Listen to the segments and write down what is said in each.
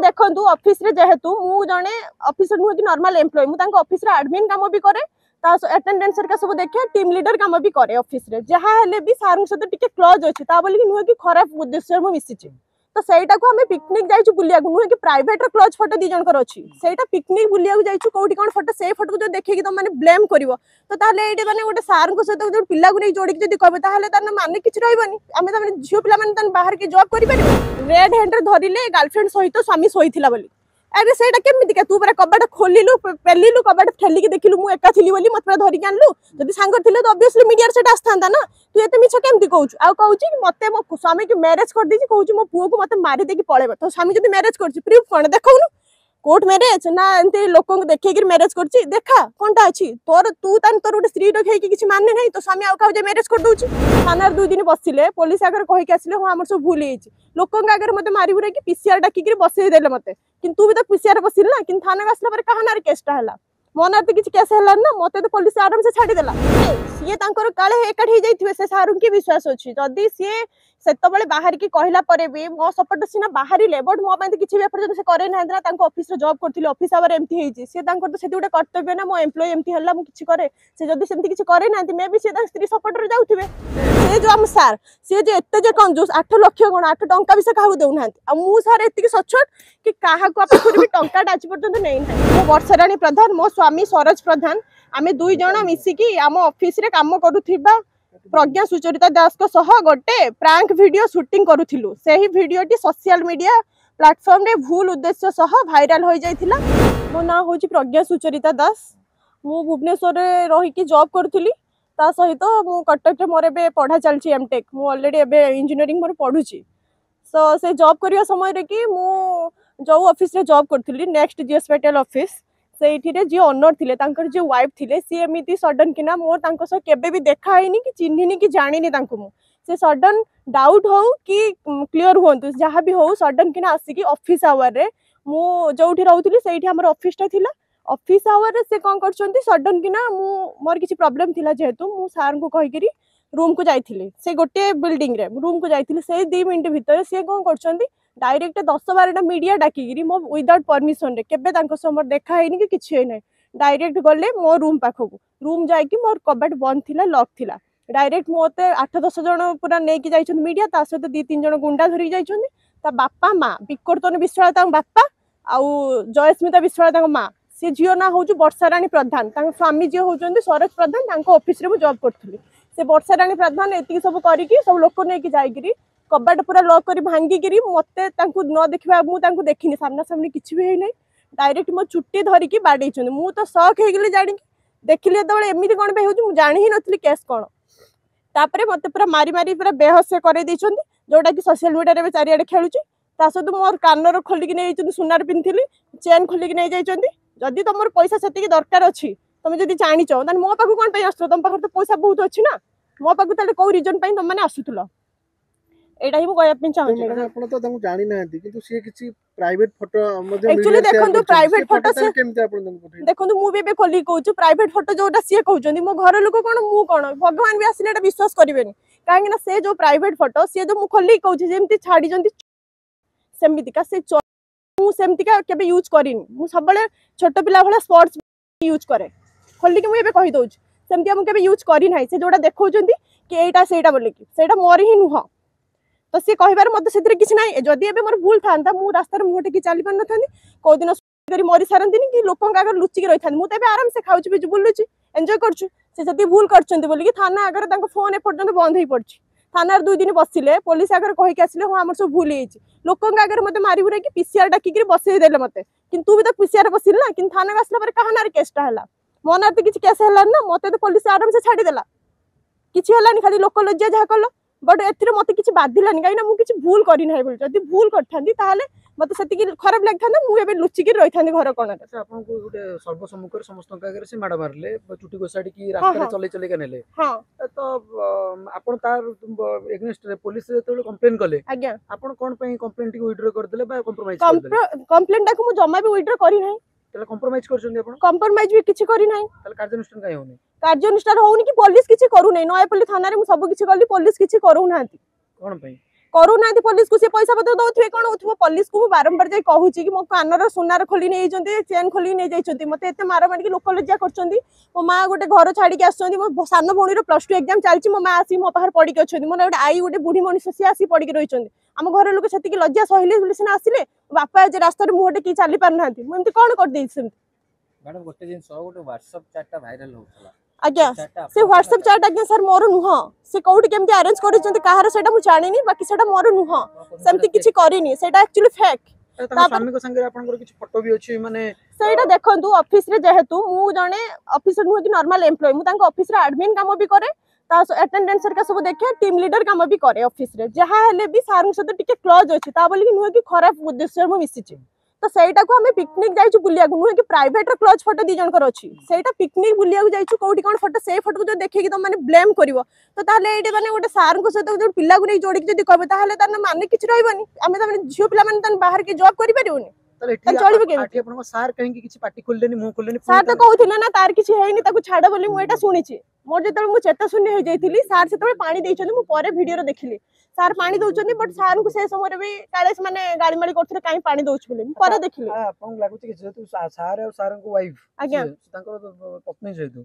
देखंतु ऑफिस रे जेहेतु मु जने ऑफिसर नुह कि नॉर्मल एम्प्लॉय मु तांको ऑफिस रे एडमिन काम भी करे ता अटेंडेंस का सब देखे टीम लीडर काम भी करे ऑफिस रे जहा हेले भी सार सहित टिके क्लोज अछि ता बोली कि नुह कि खराब उद्देश्य मु मिसिछि तो सेटा को हमें पिकनिक जाइछु बुलिया को नुह कि प्राइवेट रे क्लोज फोटो दी जन कर अछि सेटा पिकनिक बुलिया को जाइछु कोठी कोन फोटो से फोटो को जो देखे कि तुम माने ब्लेम करिवो तो ताले एटे माने गोटे सार को सहित जो पिल्ला को नै जोडी के जदी कहबे ताले तार माने किछ रहबनी हमें त माने झियो पिल्ला माने तन बाहर के जॉब करि परिबो रेड हैंड रे धरिले गर्लफ्रेंड सहित स्वामी सोइथिला बोली अरे सेटा केमिति के तू पूरा कबाड़ खोलिलु पेलिलु कबाड़ ठेली के देखिलु मु एका थिली बोली मत पूरा धरि के आनलु जदी सांगर थिले तो ऑब्वियसली मीडिया रे सेटा आस्थांता ना तू एते मिछ केमिति कहउछु आ कहउछि कि मते मो स्वामी के मैरिज कर दीछि कहउछि मो पुओ को मते मारि दे कि पळेबो तो स्वामी जदी मैरिज करछि प्रूफ कोन देखौनु कोर्ट मैरिज ना एंते लोकों को देखे कि मैरिज करछि देखा कोनटा अछि तोर तू तान तोर उटे स्त्री रखै कि किछि मानने नै तो स्वामी आ काउ जे मैरिज कर दोछि थानार 2 दिन बसिले पुलिस आगर कहि के आसिले हो हमर सब भूल हेछि लोकों आगर मते मारि बुरे कि पीसीआर डाकी कि बसै देले मते किंतु भी तो पीसीआर बसिल ना किंतु थाना आसला पर कहानार केसटा हला मोना तो किछि केस हला ना मते तो पुलिस आराम से छाडी देला सिए तांकर काले एकाठी जाइथिबे से सारुन के विश्वास अछि जदी सिए सेतबेले बाहर की कहला परे भी मो सपोर्ट सिना बाहरिले बट मो पय किछि भी एफर्ट से करे ना तांको ऑफिस रे जॉब करथिले ऑफिस आवर एमती हेछि से तांको तो सेति उडे कर्तव्य ना मो एम्प्लॉय एमती हल्ला मु किछि करे से जदी सेमती किछि करे ना मे भी से ता स्त्री सपोर्ट रे जाउथिबे से जो हम सर से जे एते जे कंजूस 8 लाख गुण 8 टंका भी से काहू देउ नांती आ मु सर एति सचोट कि काहा को आपन भी टंका डाच पर्यंत नै नै मो वर्षराणी प्रधान मो स्वामी सरोज प्रधान आमे दुई जण मिसी की आम ऑफिस रे काम करूथिबा प्रज्ञा सुचरिता दास को सह गोटे प्रांक वीडियो शूटिंग करूथिलु सेही वीडियोटी सोशल मीडिया प्लेटफॉर्म रे भूल उद्देश्य सह वायरल हो जाइथिला मो ना होची प्रज्ञा सुचरिता दास मु भुवनेश्वर रे रही की जॉब करूथिली ता सहित मु कटक रे मोर बे पढ़ा चलची एमटेक मु ऑलरेडी एबे इंजीनियरिंग मोर पढुची सो से जॉब करिया समय रे कि मु जो ऑफिस रे जॉब करथिली नेक्स्ट जीएस पेटेल ऑफिस से जी ओनर थिले तांकर जो वाइफ थिले सी एमिति सडन कि ना मोर तांको सह केबे भी देखा हैनी कि चिन्हिनी कि जानिनी तांको मु से सडन डाउट हो कि क्लियर होंतु जहाँ भी हो सडन कि ना आसी कि ऑफिस आवर रे मु जोठी रहउथिली सेठी हमर ऑफिस टा थिला ऑफिस आवर रे से कोन करछंती सडन कि ना मु मोर किछि प्रॉब्लम थिला जेहेतु मु सार को कहि करी रूम को जाइथिली से गोटे बिल्डिंग रे रूम को जाइथिली से 2 मिनिट भीतर से कोन करछंती डायरेक्ट 10-12 मीडिया डाकी मो विदाउट परमिशन रे केबे तांको समर देखा हैनी कि किछि है नै डायरेक्ट गले मो रूम पाखो रूम जाई कि मोर कबाट बंद थिला लॉक थिला डायरेक्ट मोते 8-10 जण पूरा नै कि जाइछन मीडिया ता सहित 2-3 जण गुंडा धरि जाइछन ता बापा मां विकर्तन विश्वास ता बापा आउ जयस्मिता विश्वास ता मां से जियो ना होजु वर्षाराणी प्रधान ता स्वामी जे होजंदी सरोज प्रधान तांको ऑफिस रे मु जॉब करथुली से वर्षाराणी प्रधान एति सब करी कि सब लोक नै कि जाई कि कबाट पूरा लॉक करी भांगी गिरी मते तांको न देखबा मु तांको देखिनी सामना सामने किछि भी हे नै डायरेक्ट मो चुट्टी धरि कि बाडै छन मु तो शॉक हे गेली जानि देखिले तबे एमिति कोन बे होजु मु जानि ही नथली केस कोन तापरे मते पूरा मारी मारी पूरा बेहोश करे दै छन जोटा कि सोशल मीडिया रे चारि आडे खेलुची ता सहित मोर कानर खोली कि नै छन सुनार पिनथिली चेन खोली कि नै जाई छन जदी तमर पैसा सेति कि दरकार अछि तुम जदी जानि छ त मो पाखु कोन पय आस्तो तुम पाखर तो पैसा बहुत अछि ना मो पाखु तले को रीजन पय तुम माने आसुतलो एटा ही मु कहया पिन चाहू मैडम आपण तो तांको जानि नांती किंतु से किछि प्राइवेट फोटो मध्ये एक्चुअली देखंतु प्राइवेट फोटो से केमते आपण तांको पठै देखंतु मु बे खोली कहूछु प्राइवेट फोटो जोटा से कहउचंदी मो घर लोक कोन मु कोन भगवान भी आसिले एटा विश्वास करिवेनी काहे ना से जो प्राइवेट फोटो से जो मु खोली कहउछि जेमति छाडी जंती सेमिति का से मु सेमति का केबे यूज करिनी मु सबले छोट पिला भला स्पोर्ट्स यूज करे खोली के मु एबे कहि दउछ सेमति हम केबे यूज करि नाही से जोटा देखौचंदी कि एटा सेटा बोले कि सेटा मोर ही नुह तो सी कहबार मत से किसी ना जदि ए मोर भूल था मु रास्तार मुहटे कि चली पार ना कौ दिन मरी सारती कि लोक आगे लुचिक रही था मुझे आराम से खाऊँ भी बुलूची एंजॉय करुँ से जब भूल कर थाना आगे फोन एपर्तंत बंद हो पड़ी थाना 2 दिन बसिले पुलिस आगे कहीकि आसिले हाँ आम सब भूल होती लोक आगे मत मारी बुरे कि पीसीआर डाकी बसई देले मत किंतु भी तो पीसीआर बसिल ना कि थाना आसला पर कहानार केसटा है मो ना तो किसी केस है ना मत तो पुलिस आराम से छाड़देला किसी है खाली लोक लज्जा जहाँ कल बट ए मत किसी बाधिलानी कहीं मुझे किसी भूल करना जब भूल कर मत से खराब लगी था मुझे लुचिक रही था घर कौन सर्वसम्मुख समस्त आगे से माड़ मारे चुटी घोषाड़ी की रास्ता चले चले का नेले तो आपण तार एगेंस्ट रे पुलिस जेतेबेले कंप्लेन कले आज्ञा आपण कोन पई कंप्लेन टी विथड्रॉ कर देले बा कंप्रोमाइज कर देले कंप्लेन टा को मु जम्मा भी विथड्रॉ करी नाही तले कंप्रोमाइज करछन आपण कंप्रोमाइज भी किछि करी नाही तले कार्यानुष्ठान काई होनी कार्यानुष्ठान होउनी कि पुलिस किछि करू नाही नयापल्ली थाना रे मु सब किछि करली पुलिस किछि करू नांती कोन पई करूना पुलिस को सी पैसा पत्र दौथे कौन हो पुलिस को बारंबार जाई कहूँ कि मो कानर सुनार खोली नहीं चेन खोली नहीं जाइए मत एत मार मारिक लोक लज्जा कर मो माँ गोटे घर छाड़ी आसुँच मो सान भौणी +2 एग्जाम चलती मो माँ आसी मो पाखे पड़ी अच्छे मोर गोटे आई गोटे बुढ़ी मनीष सी आसी पड़ी रही आम घर लोक से लज्जा सहले सीना आसिले बापा आज रास्त मुहटे कि चली पार ना मुझे कौन कर मैडम गोटे जिन गोटे व्हाट्सएप चैट वायरल होता आज्ञा से व्हाट्सएप चैट आज्ञा सर मोर नुह से कौटी केमती अरेंज कर कहार सेटा मु जानिनी बाकी सेटा मोर नुह सेमती किछि करिनी सेटा एक्चुअली फेक स्वामी को संगे आपनकर किछि फोटो भी अछि माने सेटा देखंतु ऑफिस रे जेहेतु मु जने ऑफिसर नुह कि नॉर्मल एम्प्लॉय मु तांको ऑफिस रे एडमिन काम भी करे ता अटेंडेंस का सब देखे टीम लीडर काम भी करे ऑफिस रे जहा हेले भी सार सहित टिके क्लोज अछि ता बोली कि नुह कि खराब उद्देश्य मु मिसिछि तो सेटा को हमें पिकनिक जाइछु बुलिया को नुहे कि प्राइवेट रो क्लोज फोटो दी जनकर अछि सेटा पिकनिक बुलिया को जाइछु कोठी कोन फोटो से फोटो को जो देखे कि त माने ब्लेम करिवो तो ताले एटे माने गोटे सार को सहित जो पिल्ला को नै जोडी के जदी कहबे ताले तार माने किछ रहइबनी हमें त माने झियो पिल्ला माने तन बाहर के जॉब करि परिवनी तले चलिबे के आठी आपन सार कहीं किछ पार्टी खोललेनी मुंह खोललेनी सार तो कहउथिले ना तार किछ हेइनी ताको छाड़ बोली मु एटा सुनिछि मोर जेतबे मु चेता शून्य हो जाइथिली सार सेतबे पानी दैछन मु परे वीडियो रे देखिली सार पानी दउछन बट सार को से समय रे भी काले माने गाड़ी माली करथले काई पानी दउछ बोले परे देखिली आपन लागुछि कि जेतु सार और सार को वाइफ आज्ञा तांकर पत्नी जेतु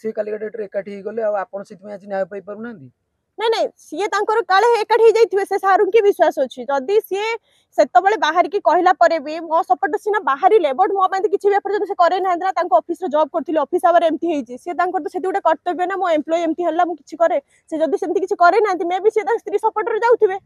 से काली डेट रे एकाठी गले आ आपन सित में आज न्याय पाई पारु नांदी नहीं सी तांकर काले एकाठी जाइथिबे से सारू की विश्वास अछि जदी सी सेतबेले बाहर की कहला परे भी मो सपोर्ट सिना बाहरिले बट मो पय किछि व्यापार से करे ना ना तांको ऑफिस रे जॉब करथिले ऑफिस आवर एमती हेछि से तांकर तो सेति गोटे कर्तव्य ना मो एम्प्लॉय एमती हल्ला मु किछि करे से जदी सेमती किछि करे ना मे भी से स्त्री सपोर्ट रे जाउथिबे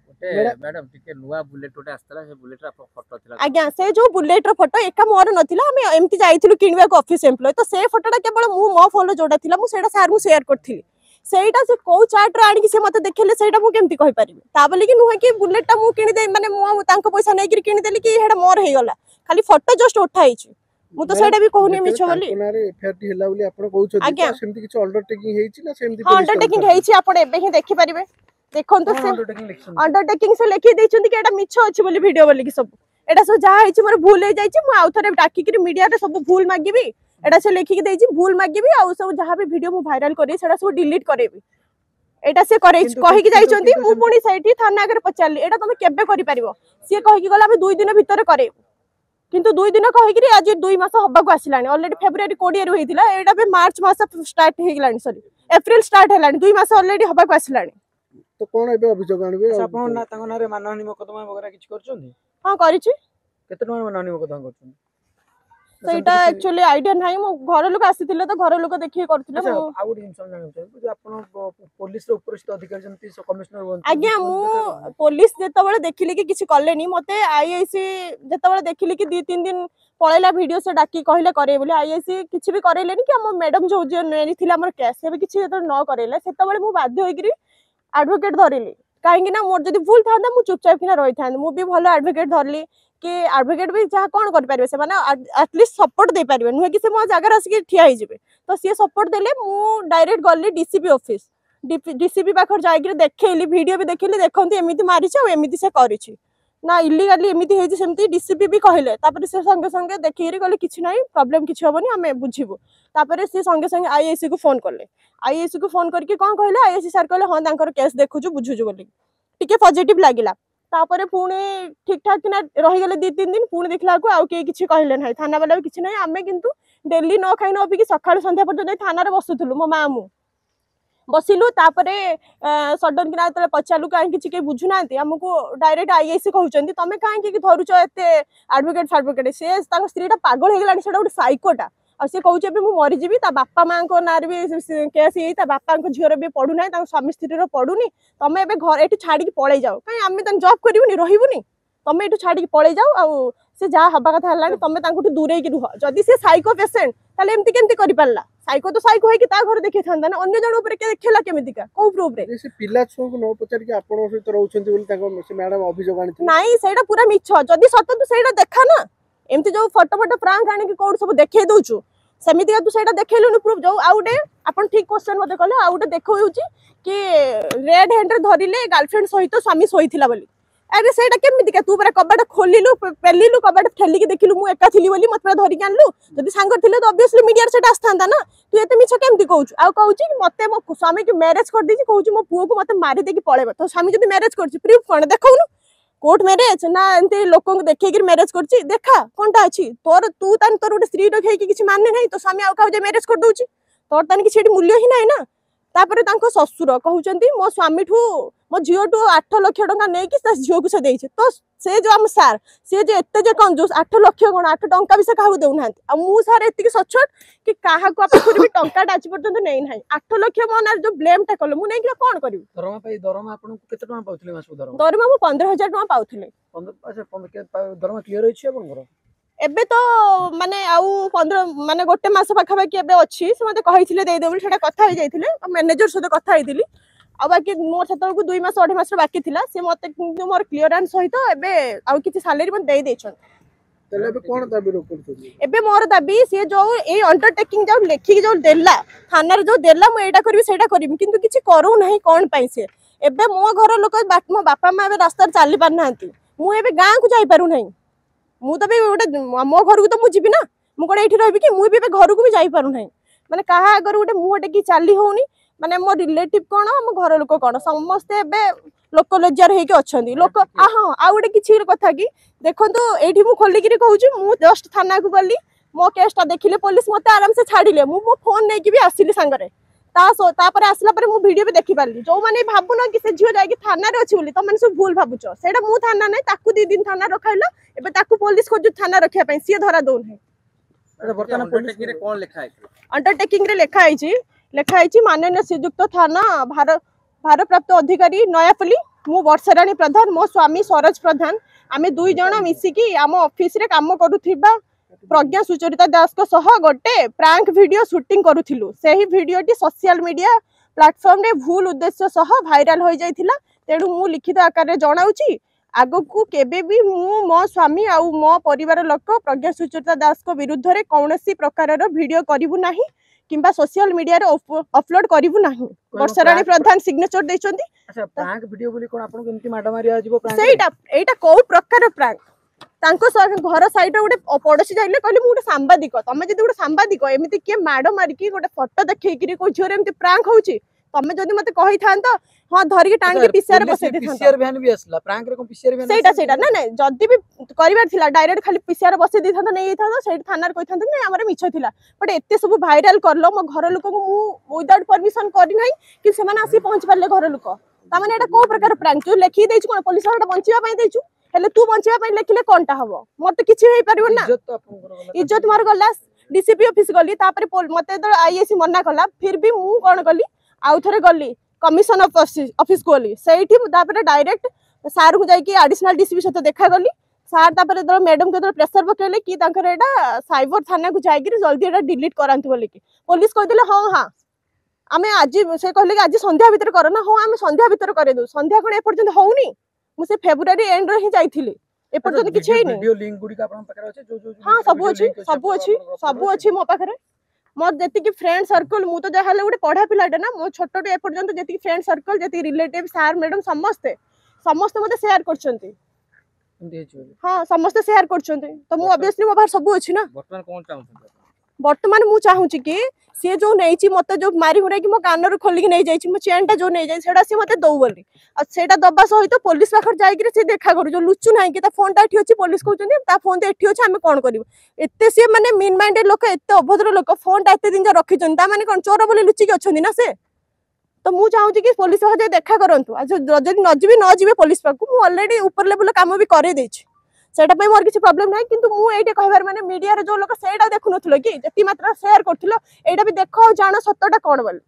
मैडम टिके नुवा बुलेट गोटे आस्तला से बुलेट रा फोटो थिला आज्ञा से जो बुलेट रो फोटो एका मोर नथिला हम एमती जाइथिलु किनबा को ऑफिस एम्प्लॉय तो से फोटोटा केवल मु मो फोन रो जोडा थिला मु सेटा सार मु शेयर करथिली सेटा से को चार्ट रे आनी से मते देखले सेटा मु केमती कहि परिबे ता बोली कि नुहे कि बुलेट टा मु किनि दे माने मु तांको पैसा नै कि किनि देली कि हेडा मोर हे गला खाली फोटो जस्ट उठाइछि मु तो सेटा भी कहूनी मिछ बोली कोनारे एफआरटी हेला बोली आपण कहउछ सेमती किछ अंडरटेकिंग हेछि ना सेमती अंडरटेकिंग हेछि आपण एबे ही देखि परिबे देखंतु से अंडरटेकिंग से लिखि दैछन्ती कि एटा मिछ अछि बोली वीडियो बोली कि सब एटा सब जा हेछि मोर भूल हे जाइछि मु आउ थरे डाकी कि मीडिया रे सब भूल मागिबी एटा से लिखि देछि भूल मागिबी आ सब जहां भी वीडियो मु वायरल करी सेटा सब डिलीट करेबी एटा से करे कहि कि जाइछन्ती मु पुनी सेठी थाना आगे पचारली एटा तमे केबे करि परिबो से कहि कि गला हम 2 दिन भीतर करे किंतु 2 दिन कहि कि आज 2 मास हबा को आसिलानी ऑलरेडी फेब्रुवारी 20 रो हेतिला एटा बे मार्च मास स्टार्ट हे गेलानी सॉरी अप्रैल स्टार्ट हेलानी 2 मास ऑलरेडी हबा को आसिलानी तो कोन एबे अभियोग आनबे आपण ना तांको नारे मानहानि मोकदमा वगैरह किछ करछन्ती हां करिछि केते टका मानहानि मोकदमा करछन्ती सेटा एक्चुअली आईडिया नाही मो घर लोक आसीथिले तो घर लोक देखि करथिले मो आ गुडी इन्फॉर्म जानि जे आपण पुलिस रो उपरिस्थ अधिकारी जंती कमिश्नर वन आज्ञा मु पुलिस जेतबेले देखिले कि किछि करलेनी मते आईआईसी जेतबेले देखिले कि 2-3 दिन पळेला वीडियो से डाकी कहले करे बोले आईआईसी किछि भी करेलेनी कि हम मैडम जो नेनी थिला हमर केस से भी किछि न करेले सेतबेले मु बाध्य होइकरी एडवोकेट धरिली काहेकि ना मोर जदी भूल थांदा मु चुपचाप किना रहि थांद मु भी भलो एडवोकेट धरली कि एडवोकेट भी जहाँ कौन कर पारे से माने एटलिस्ट सपोर्ट दे पारे नुहे कि से मो जगह आसिक ठिया हो जाए तो सी सपोर्ट देले मु डायरेक्ट गली डीसीपी ऑफिस डीसीपी पाखर जाइक देखली वीडियो भी देखली देखते एमती मारी एमती से करिछि ना इलीगली एमती हेछि सेमती डीसीपी भी कहले तापर से संगे संगे देखिरी कहले किछि नाही प्रॉब्लम किछि होबनी हमें बुझिबो तापर से संगे संगे आईआईसी को फोन करले आईआईसी को फोन करके कोन कहले आईआईसी सर कहले हां तांकर केस देखुछु बुझुछु बोली टिके पॉजिटिव लागिला तापरे पुणे ठीक ठाक किना रही गले 2-3 दिन पुणे देखला को आउ के किछि कहले नाही थाना वाला भी किछि नाही आमे किंतु डेली न खाइ न अबि कि सकाळ संध्या पर्यंत थाना रे बसुथुलु मो मामू बसिलु तापरे सडन किना तले पचालु काहे किछि के बुझु नांती हमको डायरेक्ट आईआईसी कहउचंती तमे काहे कि धरुच एते एडवोकेट से ताको स्त्रीटा पागल हे गेलानी सेटा उडे साइकोटा आ से कहउचे बे मु मरि जीवी ता बापा मां को नार भी केस हे ता बापा को झियर भी पढु नाही ता स्वामी स्त्री रो पढुनी तमे एबे घर एठी छाडी के पळै जाओ काहे आमे तन जॉब करिवनी रहिवनी तमे एठी छाडी के पळै जाओ आ से जा हबा कथा हलानी तमे तांकुठी दूरे के रुह जदी से साइको पेशेंट ताले एमती केमती करि पारला साइको तो साइको है कि ता घर देखि थांदा ना अन्य जण ऊपर के देखला केमितिका को प्रूफ रे से पिला छो को न पचार के आपण सहित रहउछन्ती बोली ताको से मैडम अभियोग आनी नाही सेटा पूरा मिछ जदी सत्य तू सेटा देखा ना एमती जो फोटो फ्रांक आनी के कोड सब देखै दउछु सेमिति तू सेटा देखैलुनी प्रूफ जो आउटे आपण ठीक क्वेश्चन मते कहले आउटे देखौउची कि रेड हैंड रे धरिले गर्लफ्रेंड सहित स्वामी सोइथिला बोली अरे सेटा केमिति के तू पूरा कबाट खोलिलु पेलिलु कबाट ठेली के देखिलु मु एका थिली बोली मत पूरा धरि के आनलु जदी सांगर थिले तो ऑब्वियसली मीडिया सेटा आस्थांदा ना तू एते मिछ केमती कहूछ आ कहूछ कि मते मो स्वामी के मैरिज कर देछि कहूछ मो पुओ को मते मारी देकी पळेबो तो स्वामी जदी मैरिज करछि प्रूफ कोन देखौनु कोर्ट मैरिज ना एंते लोक देखे कि मैरिज करछि देखा कोनटा अछि तोर तू तान तोर उटे स्त्री रखे कि किछि मानने नहीं तो स्वामी आ का जे मैरिज कर दोछि तोर तान कि सेठी मूल्य ही नाही ना तापर तांको ससुर कहउचंती मो स्वामी ठू मो झियो ठू 8 लाख टका नै कि झियो को से देछि तो से जो हम सार से जे एते जे कंजूस 8 लाख कोन 8 टंका भी से काहू देउ नांती आ मु सार एति सचोट कि काहा को पाखर भी टंका डाच पर्यंत नै नाही 8 लाख मोनार जो ब्लेम टा कलो मु नै कि कोन करिव दरमा आपन को केते टका पाउथले मासु दरमा मु 15000 टका पाउथले 15 अच्छा 15 दरमा क्लियर होइछि आपन घर एबे तो माने आउ 15 माने गोटे मास पाखा बाकी एबे अछि से मते कहिथिले दे देबो सेटा कथा होई जाइथिले मैनेजर सहित कथा होइथिली आ बाकी मोर सेतल को 2 मास 2.5 मास बाकी थिला से मते मोर क्लियरेंस सहित एबे आउ किछि सैलरी मन दे देछन तले एबे कोन दाबी रोकलथि एबे मोर दाबी से जो ए अंडरटेकिंग जो लेखि जो देला थाना रे जो देला म एटा करबी सेटा करबी किंतु किछि करू नाही कोन पई से एबे मो घर लोक मो बापा मा एबे रास्ता चली पार नांती मु एबे गां को जाई पारु नाही मु तो गोटे मो घर को तो मुझे ना मुझे ये रही कि मुझे घर को भी जापर ना मैंने कहा अगर गोटे मुहटे कि चली होनी माने मो रिलेटिव कौन मो घर लोक कौन समस्ते लोक लज्जार होती लोक हाँ आ गोटे किसी कथा कि देखो ये मुझे खोलिक कहूँ मु जस्ट थाना को गली मो केसटा देखिले पुलिस मत आराम से छाड़िले मो फोन नहीं भी आसिली सांगरे आसला पर मु वीडियो भी देखि पारली जो माने भाबुना कि से झियो जाई थाना रे अछि बोली त माने सब भूल भाबुछ सेडा मु थाना नै ताकू 2 दिन थाना रखाइला एबे ताकू पुलिस को जो थाना रखिया पई सी धरा दोन है अच्छा वर्तमान पुलिस रे कोन लिखा है अंडरटेकिंग रे लिखा है माननीय श्रीयुक्त थाना भारप्राप्त अधिकारी नयापल्ली मु वर्षाराणी प्रधान मो स्वामी सरोज प्रधान आमे 2 जण मिसिकी आम ऑफिस रे काम करूथिबा प्रज्ञा सुचरिता दास को सह गोटे प्रांक वीडियो शूटिंग करूथिलु सेही वीडियोटी सोशल मीडिया प्लेटफॉर्म रे भूल उद्देश्य सह वायरल हो जाइथिला तेणु मु लिखित आकार रे जणाउची आगो को केबे भी मु मो स्वामी आउ मो परिवार लोक प्रज्ञा सुचरिता दास को विरुद्ध रे कोनोसी प्रकार रो वीडियो करिवु नाही किंबा सोशल मीडिया रे अपलोड करिवु नाही वर्षाराणी प्रधान सिग्नेचर दैचंती अच्छा प्रांक वीडियो बोली कोन आपन केमती माडा मारी आजिबो प्रांक सेटा एटा को प्रकार प्रांक तांको घर साइड गोटे पड़ोशी जाइले कहले मु गोटे सांबादिक तमे जदि गोटे सांबादिक एमिति के माडो मारिकी गोटे फोटो देखैकरी को झोरे एमिति प्रांक होउची तमे जदि मते कहि थांत हां धरि के टांग के पीसीआर बसे दे थांत पीसीआर वैन भी असला प्रांक रे को पीसीआर वैन सेटा ना ना जदि भी करिवार थिला डायरेक्ट खाली पीसीआर बसे दे थांत नै थांत सेट थाना रे कहि थांत नै हमर मिछ थिला बट एते सब वायरल करलो मो घर लोक को मु विदाउट परमिशन करि नै कि से माने आसी पहुंच परले घर लोक ता माने एटा को प्रकार प्रांक जो लेखि दैछु कोन पुलिस वाला बंचिया पई दैछु हेले तू बंचिया पई लेखिले कोनटा हबो मते किछि होई परिबो ना इज्जत मार गला डीसीपी ऑफिस गली तापर मते तो आईएसी मना कला फिर भी मु कोन गली आउ थरे गली कमिशन ऑफिस गली सेठी तापर डायरेक्ट सार को जाई कि एडिशनल डीसीपी सहित देखा गली सार तापर तो मैडम के तो प्रेशर पकेले कि तांकर एटा साइबर थाना को जाई कि जल्दी एटा डिलीट करांतु बोली कि पुलिस कह दिले हां हां आमे आज से कहले कि आज संध्या भीतर करो ना हां आमे संध्या भीतर करे दो संध्या कोन ए पर्यंत होउनी मु से फेब्रुआरी एंड रे ही जाइथिली ए पर्यंत किछ हे नै वीडियो लिंक गुडी का आपन पाखरे अछि जो हां सब अछि मो पाखरे मोर जति कि फ्रेंड सर्कल मु तो जहाले गोटे पढ़ा पिलाटे ना मो छोटो ए पर्यंत जति कि फ्रेंड सर्कल जति रिलेटिव सर मैडम समस्त मते शेयर करछंती हां समस्त शेयर करछंती तो मु ऑब्वियसली मो बाहर सब अछि ना वर्तमान कोन चाहू वर्तमान मु चाहू छी कि सी जो नहीं मत जो मारी मुरा कि मो कान खोलिक नहीं जाइए मो चेनटा जो नहीं जाए से मत दौ बोली सेटा दबा सहित पुलिस पाखर जाइए से देखा करू जो लुचु ना कि फोनटा एठी अछि पुलिस कहउछन फोन तो एठी अछि आमे कोन करिवो एते से माने मीन माइंडेड लोक एते अभद्र लोक फोनटा एते दिन जा रखिछन ता माने कोन चोर बोली लुचि के अछन ना से तो मु चाहू कि पुलिस पाखर जाय देखा करंतु आज जदि न जीवे पुलिस पाखु मु ऑलरेडी ऊपर लेवल काम भी करे देछि सेटा पे मोर किसी प्रॉब्लम नाही किंतु मु एटे कहबार माने मीडिया रे जो लोक सेटा देखु नथलो कि जति मात्रा शेयर करथिलो एटा भी देखो जानो सत्तटा कोन बोल